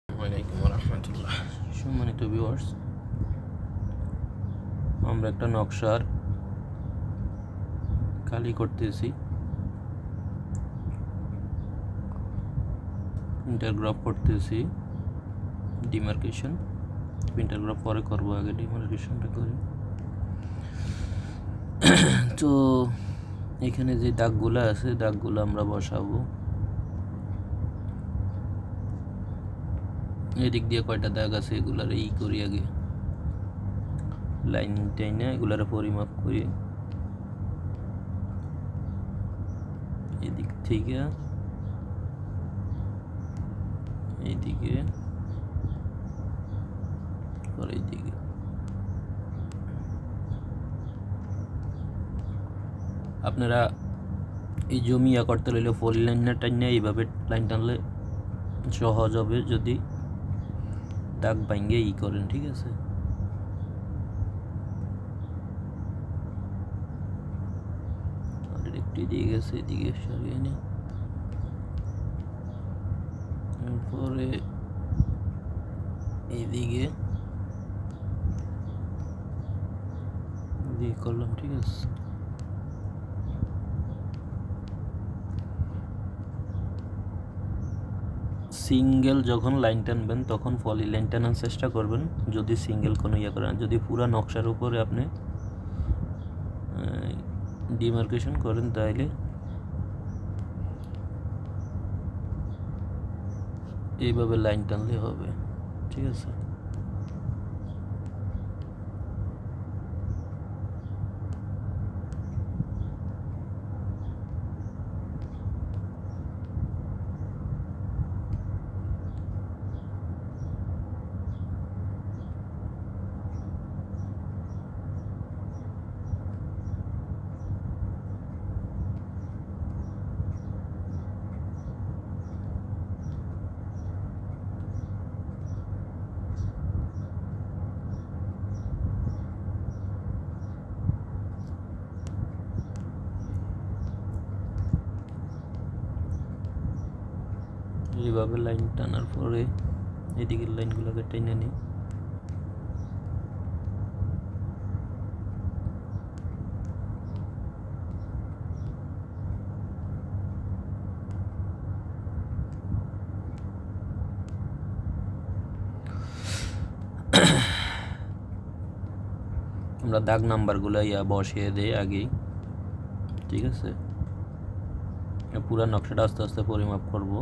আসসালামাইকুম রহমতুল্লাহ। সম্মানিত ভিউয়ার্স, আমরা একটা নকশার কালি করতেছি, ইন্টারগ্রাফ করতেছি, ডিমার্কেশন। ইন্টারগ্রাফ পরে করবো, আগে ডিমার্কেশনটা করি। তো এখানে যে দাগগুলো আছে, দাগগুলো আমরা বসাবো। এদিক দিয়ে কয়টা দাগ আছে এগুলার করি, আগে লাইন টাইনে এগুলার পরিমাপ করি। এদিক থেকে এইদিকে আর এইদিকে আপনারা এই জমি করতে হইলে ফলি লাইন না টাইনে এইভাবে লাইন টানলে সহজ হবে, যদি দাগ ভাঙ্গে করেন, ঠিক আছে। একটু দিয়ে গেছে, এদিকে সরিয়ে নি। এরপরে এইদিকে দিয়ে করলাম, ঠিক আছে। সিঙ্গেল যখন লাইন টানবেন তখন ফলি লাইন টানার চেষ্টা করবেন, যদি সিঙ্গেল কোনো করেন। যদি পুরা নকশার উপরে আপনি ডিমার্কেশন করেন তাহলে এইভাবে লাইন টানলে হবে, ঠিক আছে। এইভাবে লাইন টানার পরে এদিকের লাইনগুলোকে টেনে নিই। আমরা দাগ নাম্বারগুলো বসিয়ে দিই আগেই, ঠিক আছে। পুরা নকশাটা আস্তে আস্তে পরিমাপ করব।